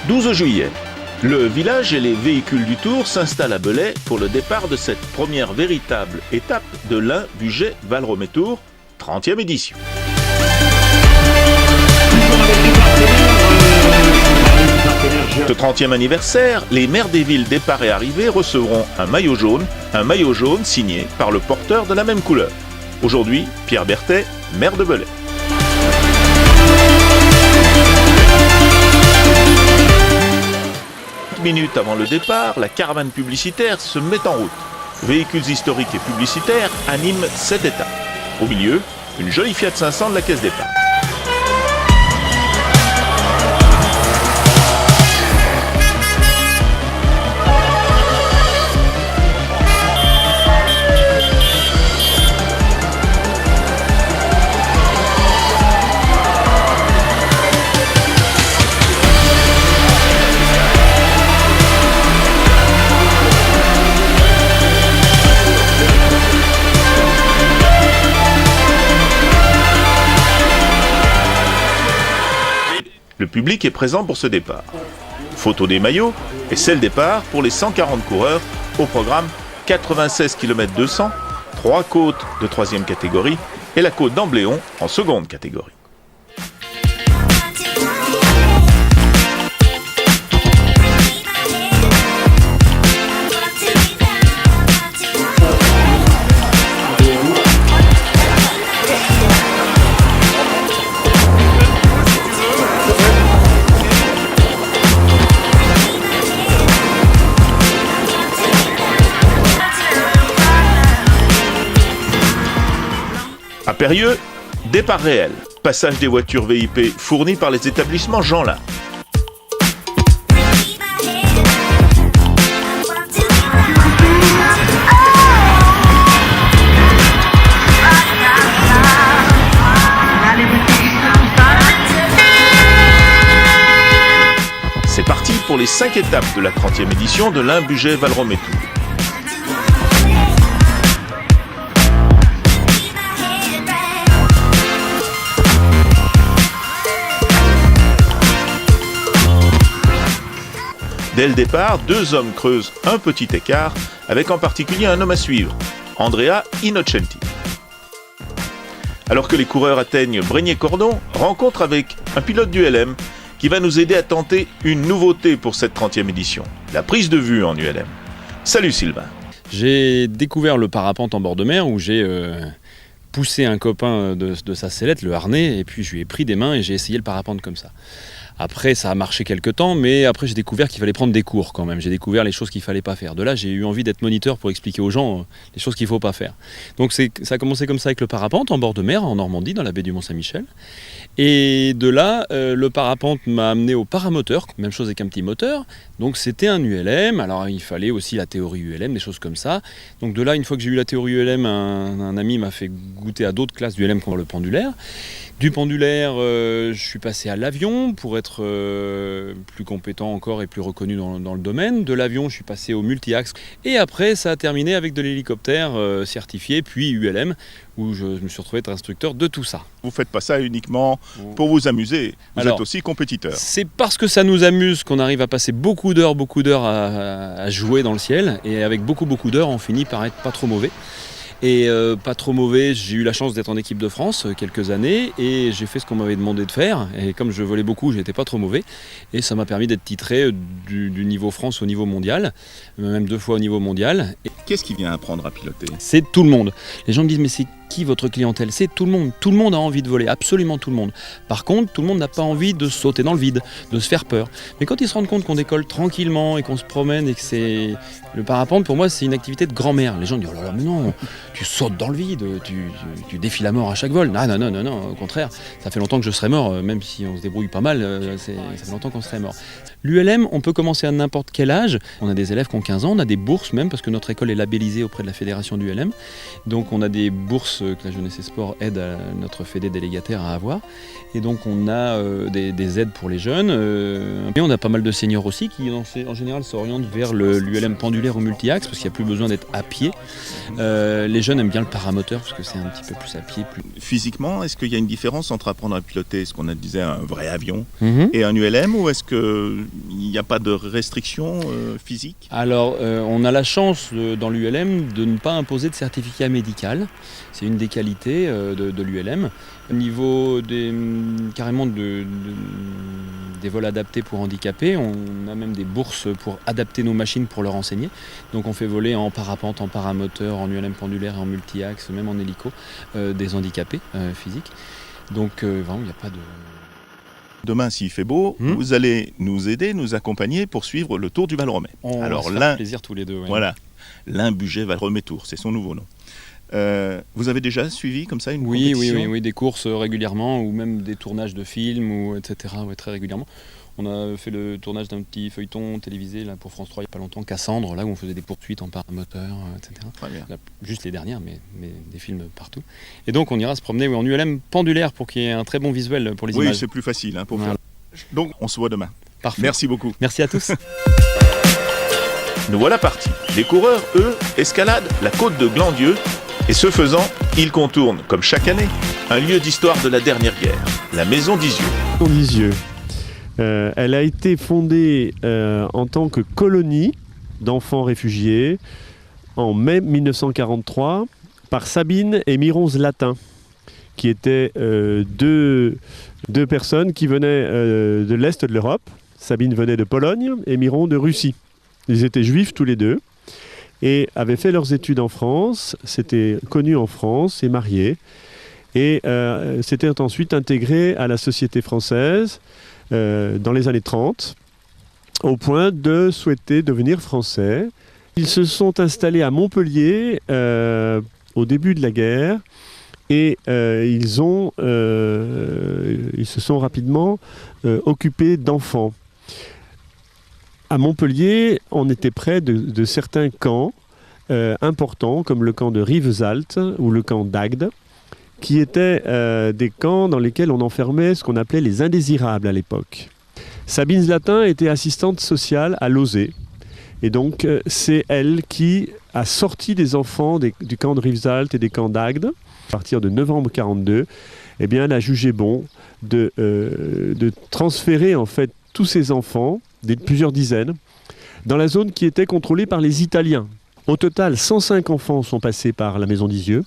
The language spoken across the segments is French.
12 juillet. Le village et les véhicules du Tour s'installent à Belay pour le départ de cette première véritable étape de l'Ain-Bugey-Valromey-Tour, 30e édition. Ce 30e anniversaire, les maires des villes départ et arrivée recevront un maillot jaune signé par le porteur de la même couleur. Aujourd'hui, Pierre Berthet, maire de Belay. Minutes avant le départ, la caravane publicitaire se met en route. Véhicules historiques et publicitaires animent cette étape. Au milieu, une jolie Fiat 500 de la caisse départ. Le public est présent pour ce départ. Photo des maillots et celle départ pour les 140 coureurs au programme 96 km 200, 3 côtes de 3e catégorie et la côte d'Ambléon en 2e catégorie. À Périeux, départ réel, passage des voitures VIP fournies par les établissements Jeanlin. C'est parti pour les 5 étapes de la 30e édition de l'Ain-Bugey-Valromey-Tour. Dès le départ, 2 hommes creusent un petit écart, avec en particulier un homme à suivre, Andrea Innocenti. Alors que les coureurs atteignent Bregnier-Cordon, rencontre avec un pilote du LM qui va nous aider à tenter une nouveauté pour cette 30e édition, la prise de vue en ULM. Salut Sylvain. J'ai découvert le parapente en bord de mer où j'ai poussé un copain de sa sellette, le harnais, et puis je lui ai pris des mains et j'ai essayé le parapente comme ça. Après, ça a marché quelques temps, mais après j'ai découvert qu'il fallait prendre des cours quand même. J'ai découvert les choses qu'il fallait pas faire. De là, j'ai eu envie d'être moniteur pour expliquer aux gens les choses qu'il faut pas faire. Donc ça a commencé comme ça avec le parapente en bord de mer, en Normandie, dans la baie du Mont-Saint-Michel. Et de là, le parapente m'a amené au paramoteur, même chose avec un petit moteur. Donc c'était un ULM, alors il fallait aussi la théorie ULM, des choses comme ça. Donc de là, une fois que j'ai eu la théorie ULM, un ami m'a fait goûter à d'autres classes d'ULM comme le pendulaire. Du pendulaire, je suis passé à l'avion pour être plus compétent encore et plus reconnu dans le domaine. De l'avion, je suis passé au multi-axe. Et après, ça a terminé avec de l'hélicoptère certifié, puis ULM, où je me suis retrouvé être instructeur de tout ça. Vous ne faites pas ça uniquement pour vous amuser, vous êtes aussi compétiteur. C'est parce que ça nous amuse qu'on arrive à passer beaucoup d'heures à jouer dans le ciel. Et avec beaucoup d'heures, on finit par être pas trop mauvais. Et pas trop mauvais, j'ai eu la chance d'être en équipe de France quelques années et j'ai fait ce qu'on m'avait demandé de faire. Et comme je volais beaucoup, j'étais pas trop mauvais. Et ça m'a permis d'être titré du niveau France au niveau mondial, même 2 fois au niveau mondial. Et qu'est-ce qui vient apprendre à piloter ? C'est tout le monde. Les gens me disent mais c'est qui votre clientèle ? C'est tout le monde. Tout le monde a envie de voler, absolument tout le monde. Par contre, tout le monde n'a pas envie de sauter dans le vide, de se faire peur. Mais quand ils se rendent compte qu'on décolle tranquillement et qu'on se promène et que c'est... Le parapente, pour moi, c'est une activité de grand-mère. Les gens disent « Oh là là, mais non, tu sautes dans le vide, tu défies la mort à chaque vol. » Non, au contraire. Ça fait longtemps que je serais mort, même si on se débrouille pas mal, ça fait longtemps qu'on serait mort. L'ULM, on peut commencer à n'importe quel âge. On a des élèves qui ont 15 ans, on a des bourses même, parce que notre école est labellisée auprès de la fédération d'ULM. Donc on a des bourses bourse que la Jeunesse et Sport aide notre fédé délégataire à avoir. Et donc on a des aides pour les jeunes. Et on a pas mal de seniors aussi qui en général s'orientent vers l'ULM pendulaire ou multi-axe parce qu'il n'y a plus besoin d'être à pied. Les jeunes aiment bien le paramoteur parce que c'est un petit peu plus à pied. Physiquement, est-ce qu'il y a une différence entre apprendre à piloter ce qu'on disait un vrai avion et un ULM, ou est-ce qu'il n'y a pas de restrictions physiques? Alors, on a la chance dans l'ULM de ne pas imposer de certificat médical. C'est une des qualités de l'ULM. Au niveau carrément des vols adaptés pour handicapés, on a même des bourses pour adapter nos machines pour leur enseigner. Donc on fait voler en parapente, en paramoteur, en ULM pendulaire et en multi-axe, même en hélico, des handicapés physiques. Donc vraiment, il n'y a pas de... Demain, s'il fait beau, vous allez nous aider, nous accompagner pour suivre le Tour du Val-Romay. Alors va se faire plaisir tous les deux. Ouais. Voilà, l'Ain Bugey Val-Romay Tour, c'est son nouveau nom. Vous avez déjà suivi comme ça une compétition ? Oui, des courses régulièrement, ou même des tournages de films, etc. Ouais, très régulièrement. On a fait le tournage d'un petit feuilleton télévisé là, pour France 3 il n'y a pas longtemps, Cassandre, là où on faisait des poursuites en paramoteur, etc. Très bien. Là, juste les dernières, mais des films partout. Et donc on ira se promener en ULM pendulaire pour qu'il y ait un très bon visuel pour les images. Oui, c'est plus facile pour faire. Donc on se voit demain. Parfait. Merci beaucoup. Merci à tous. Nous voilà partis. Les coureurs, eux, escaladent la côte de Glandieu. Et ce faisant, ils contournent, comme chaque année, un lieu d'histoire de la dernière guerre, la Maison d'Isieux. Elle a été fondée en tant que colonie d'enfants réfugiés en mai 1943 par Sabine et Miron Zlatin, qui étaient deux personnes qui venaient de l'Est de l'Europe. Sabine venait de Pologne et Miron de Russie. Ils étaient juifs tous les deux et avaient fait leurs études en France, s'étaient connus en France et mariés, et s'étaient ensuite intégrés à la société française dans les années 30, au point de souhaiter devenir français. Ils se sont installés à Montpellier au début de la guerre, et ils se sont rapidement occupés d'enfants. À Montpellier, on était près de certains camps importants, comme le camp de Rivesaltes ou le camp d'Agde, qui étaient des camps dans lesquels on enfermait ce qu'on appelait les indésirables à l'époque. Sabine Zlatin était assistante sociale à Lauzet. Et donc, c'est elle qui a sorti des enfants du camp de Rivesaltes et des camps d'Agde. À partir de novembre 1942, eh bien, elle a jugé bon de transférer en fait tous ces enfants, plusieurs dizaines, dans la zone qui était contrôlée par les Italiens. Au total, 105 enfants sont passés par la Maison d'Isieux,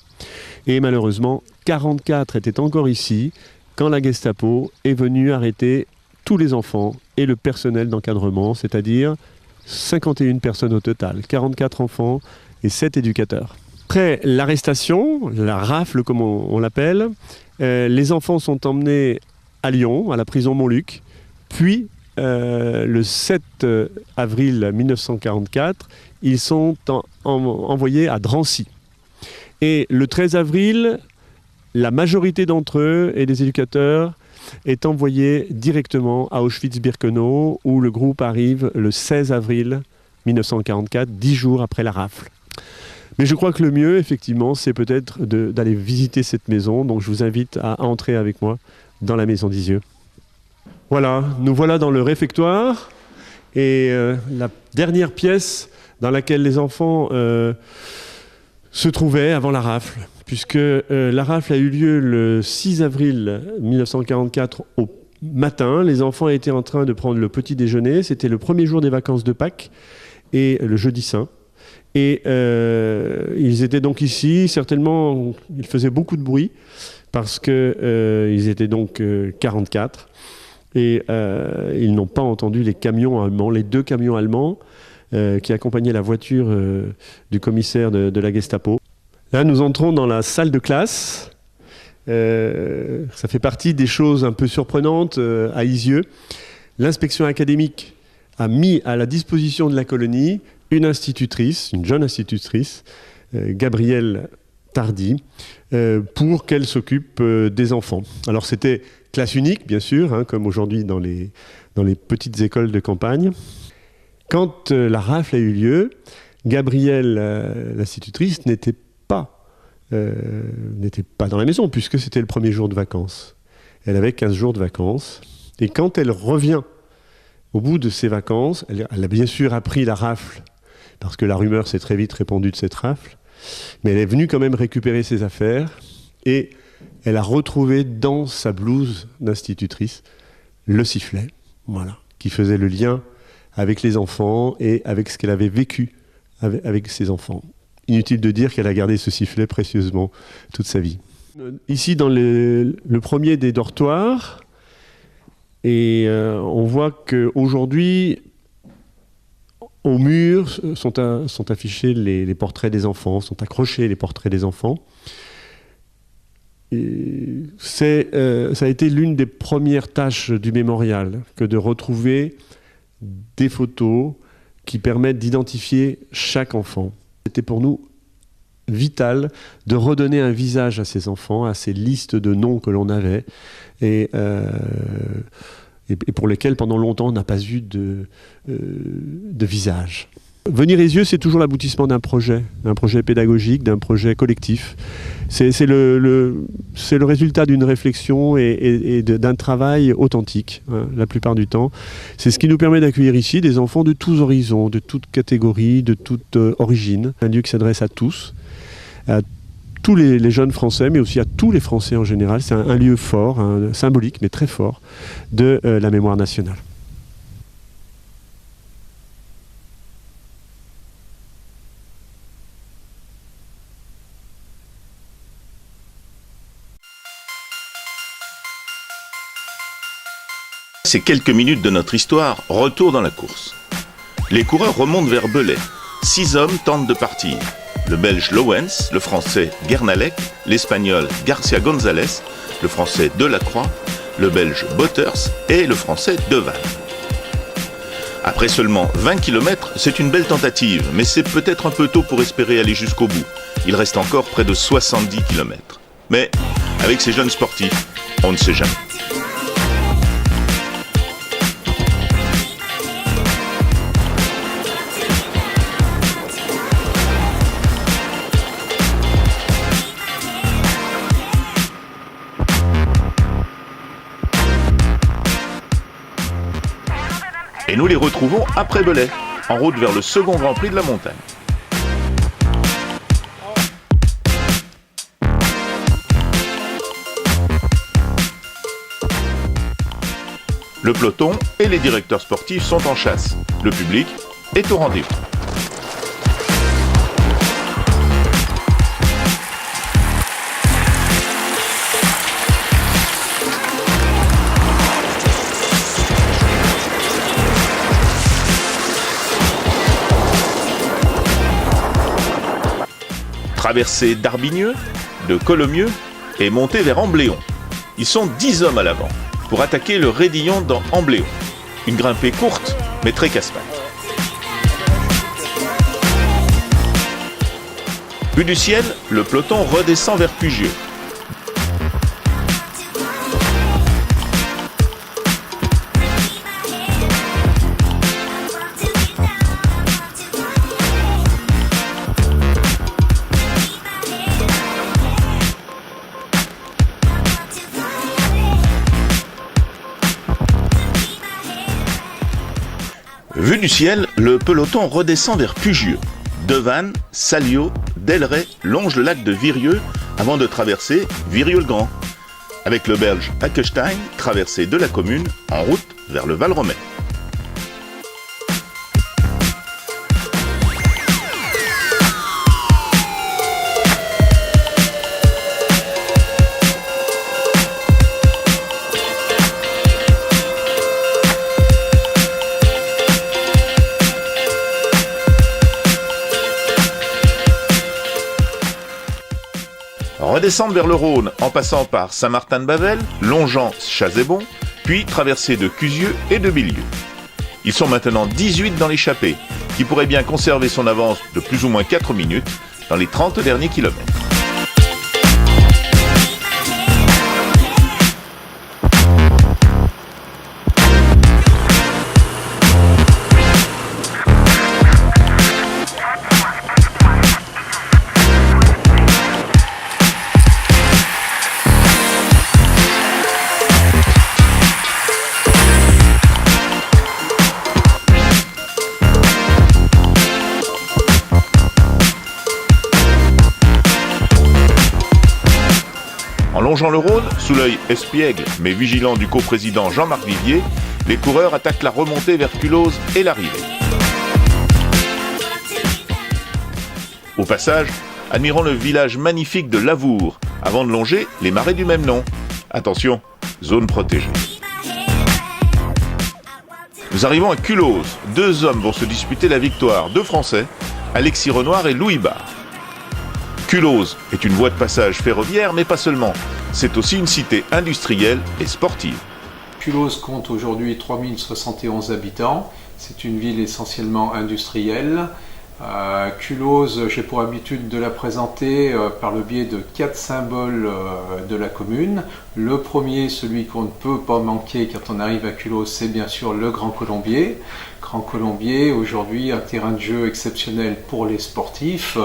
et malheureusement, 44 étaient encore ici quand la Gestapo est venue arrêter tous les enfants et le personnel d'encadrement, c'est-à-dire 51 personnes au total, 44 enfants et 7 éducateurs. Après l'arrestation, la rafle comme on l'appelle, les enfants sont emmenés à Lyon, à la prison Montluc, puis le 7 avril 1944, ils sont envoyés à Drancy. Et le 13 avril, la majorité d'entre eux et des éducateurs est envoyée directement à Auschwitz-Birkenau, où le groupe arrive le 16 avril 1944, 10 jours après la rafle. Mais je crois que le mieux, effectivement, c'est peut-être d'aller visiter cette maison. Donc je vous invite à entrer avec moi dans la Maison d'Isieux. Voilà, nous voilà dans le réfectoire. Et la dernière pièce dans laquelle les enfants se trouvaient avant la rafle, puisque la rafle a eu lieu le 6 avril 1944 au matin. Les enfants étaient en train de prendre le petit déjeuner. C'était le premier jour des vacances de Pâques et le jeudi saint. Et ils étaient donc ici. Certainement, ils faisaient beaucoup de bruit parce qu'ils étaient donc 44. Et ils n'ont pas entendu les camions allemands, les 2 camions allemands qui accompagnaient la voiture du commissaire de la Gestapo. Là, nous entrons dans la salle de classe. Ça fait partie des choses un peu surprenantes à Isieux. L'inspection académique a mis à la disposition de la colonie une institutrice, une jeune institutrice, Gabrielle Tardy, pour qu'elle s'occupe des enfants. Alors c'était classe unique, bien sûr, comme aujourd'hui dans les petites écoles de campagne. Quand la rafle a eu lieu, Gabrielle, l'institutrice, n'était pas n'était pas dans la maison puisque c'était le premier jour de vacances. Elle avait 15 jours de vacances. Et quand elle revient au bout de ses vacances, elle a bien sûr appris la rafle, parce que la rumeur s'est très vite répandue de cette rafle, mais elle est venue quand même récupérer ses affaires et elle a retrouvé dans sa blouse d'institutrice le sifflet, voilà, qui faisait le lien avec les enfants et avec ce qu'elle avait vécu avec ses enfants. Inutile de dire qu'elle a gardé ce sifflet précieusement toute sa vie. Ici, dans le premier des dortoirs, et on voit qu'aujourd'hui, au mur sont affichés les portraits des enfants, sont accrochés les portraits des enfants. Et ça a été l'une des premières tâches du mémorial, que de retrouver des photos qui permettent d'identifier chaque enfant. C'était pour nous vital de redonner un visage à ces enfants, à ces listes de noms que l'on avait et pour lesquels pendant longtemps on n'a pas eu de visage. Venir les yeux, c'est toujours l'aboutissement d'un projet pédagogique, d'un projet collectif. C'est le résultat d'une réflexion et d'un travail authentique, hein, la plupart du temps. C'est ce qui nous permet d'accueillir ici des enfants de tous horizons, de toutes catégories, de toute origine. Un lieu qui s'adresse à tous les jeunes Français, mais aussi à tous les Français en général. C'est un lieu fort, symbolique, mais très fort, de la mémoire nationale. Ces quelques minutes de notre histoire, retour dans la course. Les coureurs remontent vers Belay. 6 hommes tentent de partir. Le Belge Lowens, le Français Guernalec, l'Espagnol Garcia González, le Français Delacroix, le Belge Botters et le Français Devanne. Après seulement 20 km, c'est une belle tentative, mais c'est peut-être un peu tôt pour espérer aller jusqu'au bout. Il reste encore près de 70 km. Mais avec ces jeunes sportifs, on ne sait jamais. Et nous les retrouvons après Belay, en route vers le second Grand Prix de la montagne. Le peloton et les directeurs sportifs sont en chasse. Le public est au rendez-vous. Traversée d'Arbigneux, de Colomieux et montée vers Ambléon. Ils sont 10 hommes à l'avant pour attaquer le Raidillon dans Ambléon. Une grimpée courte mais très casse-pattes. Vue du ciel, le peloton redescend vers Pugieux. Vue du ciel, le peloton redescend vers Pugieux. Devanne, Salio, Delray longent le lac de Virieux avant de traverser Virieux-le-Grand. Avec le Belge Hackestein, traversée de la commune en route vers le Val-Romet. Redescendre vers le Rhône en passant par Saint-Martin-de-Bavel, longeant Chazébon, puis traverser de Cuzieux et de Bilieu. Ils sont maintenant 18 dans l'échappée, qui pourrait bien conserver son avance de plus ou moins 4 minutes dans les 30 derniers kilomètres. Longeant le Rhône, sous l'œil espiègle mais vigilant du coprésident Jean-Marc Vivier, les coureurs attaquent la remontée vers Culose et l'arrivée. Au passage, admirons le village magnifique de Lavour, avant de longer les marais du même nom. Attention, zone protégée. Nous arrivons à Culose. 2 hommes vont se disputer la victoire, 2 Français, Alexis Renoir et Louis Barre. Culose est une voie de passage ferroviaire, mais pas seulement. C'est aussi une cité industrielle et sportive. Culose compte aujourd'hui 3071 habitants. C'est une ville essentiellement industrielle. Culose, j'ai pour habitude de la présenter par le biais de 4 symboles de la commune. Le premier, celui qu'on ne peut pas manquer quand on arrive à Culose, c'est bien sûr le Grand Colombier. Grand Colombier, aujourd'hui un terrain de jeu exceptionnel pour les sportifs,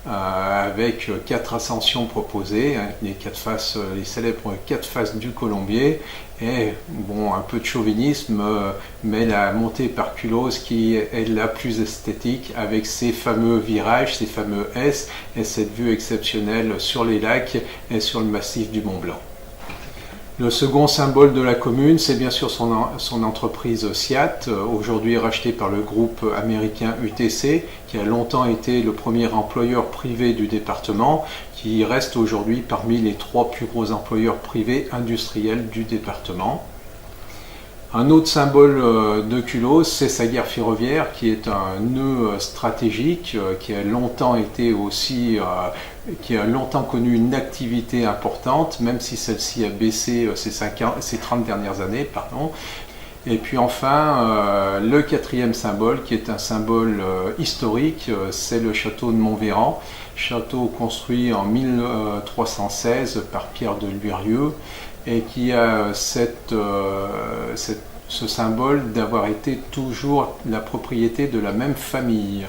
avec 4 ascensions proposées, les célèbres 4 faces du Colombier, et bon, un peu de chauvinisme, mais la montée par Culose qui est la plus esthétique, avec ses fameux virages, ses fameux S, et cette vue exceptionnelle sur les lacs et sur le massif du Mont Blanc. Le second symbole de la commune, c'est bien sûr son entreprise Siat, aujourd'hui rachetée par le groupe américain UTC, qui a longtemps été le premier employeur privé du département, qui reste aujourd'hui parmi les 3 plus gros employeurs privés industriels du département. Un autre symbole de Culose, c'est sa gare ferroviaire, qui est un nœud stratégique, qui a longtemps connu une activité importante, même si celle-ci a baissé ces 30 dernières années. Et puis enfin, le 4e symbole, qui est un symbole historique, c'est le château de Montvéran, château construit en 1316 par Pierre de Lurieux, et qui a ce symbole d'avoir été toujours la propriété de la même famille.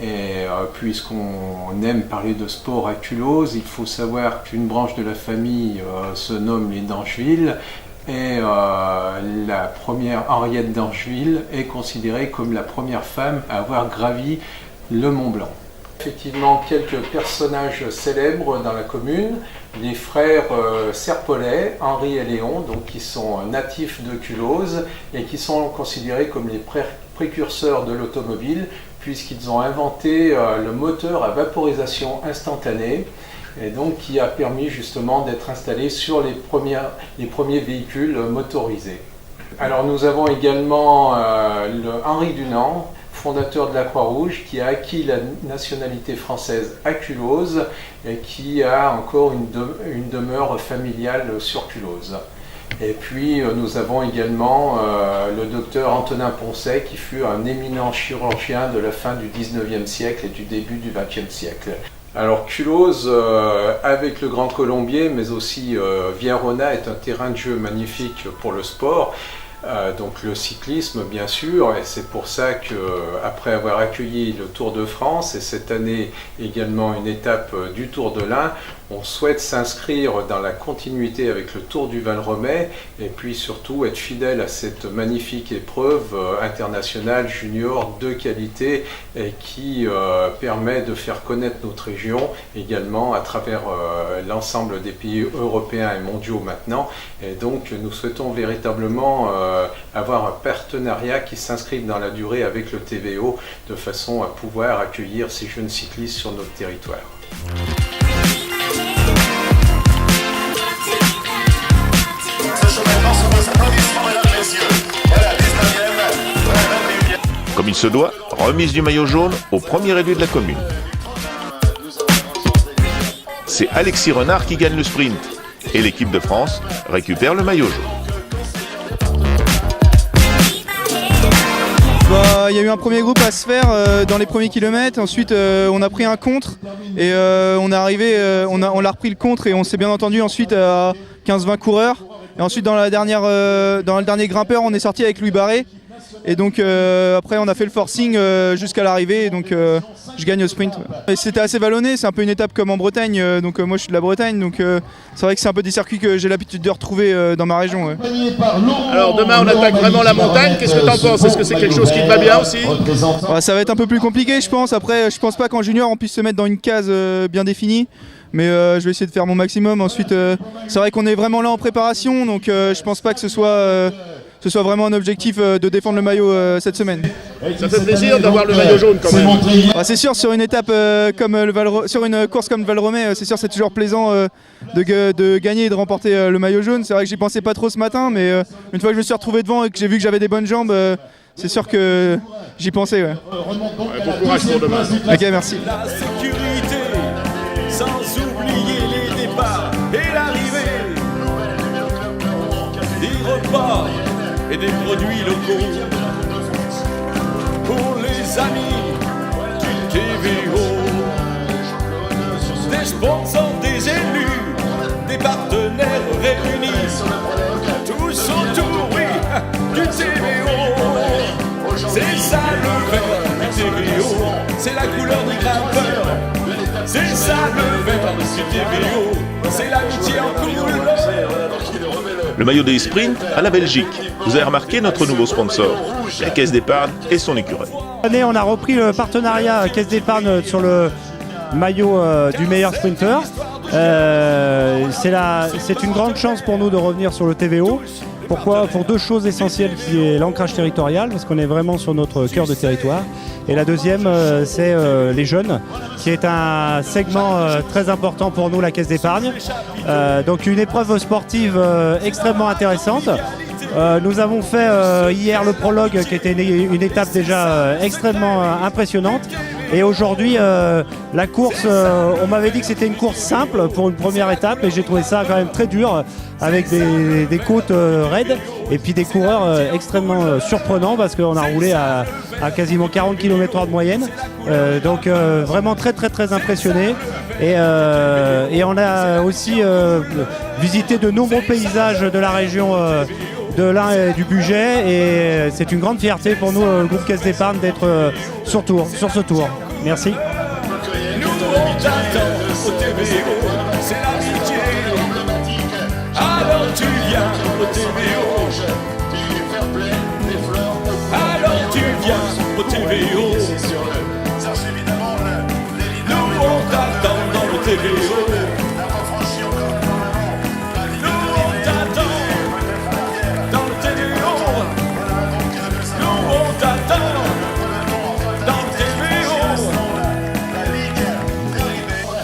Et puisqu'on aime parler de sport à Culose, il faut savoir qu'une branche de la famille se nomme les d'Angeville, et la première Henriette d'Angeville est considérée comme la première femme à avoir gravi le Mont Blanc. Effectivement, quelques personnages célèbres dans la commune, les frères Serpollet, Henri et Léon, donc qui sont natifs de Culose et qui sont considérés comme les précurseurs de l'automobile, puisqu'ils ont inventé le moteur à vaporisation instantanée, et donc qui a permis justement d'être installé sur les premiers véhicules motorisés. Alors nous avons également Henri Dunant, fondateur de la Croix-Rouge, qui a acquis la nationalité française à Culose et qui a encore une demeure familiale sur Culose. Et puis nous avons également le docteur Antonin Poncet, qui fut un éminent chirurgien de la fin du 19e siècle et du début du 20e siècle. Alors Culose, avec le Grand Colombier, mais aussi Vierona, est un terrain de jeu magnifique pour le sport. Donc le cyclisme bien sûr, et c'est pour ça qu'après avoir accueilli le Tour de France et cette année également une étape du Tour de l'Ain, on souhaite s'inscrire dans la continuité avec le Tour du Val-Romey et puis surtout être fidèle à cette magnifique épreuve internationale junior de qualité et qui permet de faire connaître notre région également à travers l'ensemble des pays européens et mondiaux maintenant. Et donc nous souhaitons véritablement avoir un partenariat qui s'inscrive dans la durée avec le TVO de façon à pouvoir accueillir ces jeunes cyclistes sur notre territoire. Comme il se doit, remise du maillot jaune au premier élu de la commune. C'est Alexis Renard qui gagne le sprint et l'équipe de France récupère le maillot jaune. Il y a eu un premier groupe à se faire dans les premiers kilomètres, ensuite on a pris un contre et on a repris le contre et on s'est bien entendu ensuite à 15-20 coureurs. Et ensuite dans le dernier grimpeur on est sorti avec Louis Barré Et donc après on a fait le forcing jusqu'à l'arrivée et donc je gagne au sprint. Et c'était assez vallonné, c'est un peu une étape comme en Bretagne, donc moi je suis de la Bretagne, donc c'est vrai que c'est un peu des circuits que j'ai l'habitude de retrouver dans ma région. Ouais. Alors demain on attaque vraiment la montagne, qu'est-ce que tu en penses? Est-ce que c'est quelque chose qui te va bien aussi? Ça va être un peu plus compliqué je pense, après je pense pas qu'en junior on puisse se mettre dans une case bien définie. Mais je vais essayer de faire mon maximum. Ensuite, c'est vrai qu'on est vraiment là en préparation, donc je pense pas que ce soit vraiment un objectif de défendre le maillot cette semaine. Ça fait plaisir d'avoir le maillot jaune quand même. C'est sûr, sur une étape sur une course comme Val Romey, c'est sûr c'est toujours plaisant de gagner et de remporter le maillot jaune. C'est vrai que j'y pensais pas trop ce matin, mais une fois que je me suis retrouvé devant et que j'ai vu que j'avais des bonnes jambes, c'est sûr que j'y pensais. Ouais. Bon courage pour demain. Ok, merci. La sécurité, sans oublier les départs et l'arrivée, des repas et des produits locaux pour les amis du TVO, des sponsors, des élus, des partenaires réunis, tous autour, oui, du TVO. C'est ça le vert du TVO, c'est la couleur du grimpeur. C'est ça le vert du TVO, c'est l'amitié en couleur. Le maillot des sprints à la Belgique. Vous avez remarqué notre nouveau sponsor, la Caisse d'épargne et son écureuil. Cette année, on a repris le partenariat Caisse d'épargne sur le maillot du meilleur sprinter. C'est une grande chance pour nous de revenir sur le TVO. Pourquoi? Pour deux choses essentielles, qui est l'ancrage territorial, parce qu'on est vraiment sur notre cœur de territoire. Et la deuxième, c'est les jeunes, qui est un segment très important pour nous, la Caisse d'épargne. Donc une épreuve sportive extrêmement intéressante. Nous avons fait hier le prologue, qui était une étape déjà extrêmement impressionnante. Et aujourd'hui, la course, on m'avait dit que c'était une course simple pour une première étape, et j'ai trouvé ça quand même très dur, avec des côtes raides et puis des coureurs extrêmement surprenants, parce qu'on a roulé à quasiment 40 km/h de moyenne. Donc vraiment très très très impressionné. Et on a aussi visité de nombreux paysages de la région de l'Ain et du Bugey, et c'est une grande fierté pour nous, le groupe Caisse d'épargne, d'être sur ce tour. Merci. Nous on t'attend au TVO, c'est l'amitié. Alors tu viens au TVO, alors tu viens au TVO. Nous on t'attend dans le TVO.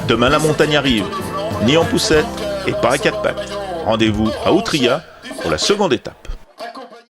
Demain la montagne arrive, ni en poussette et pas à quatre pattes. Rendez-vous à Outria pour la seconde étape.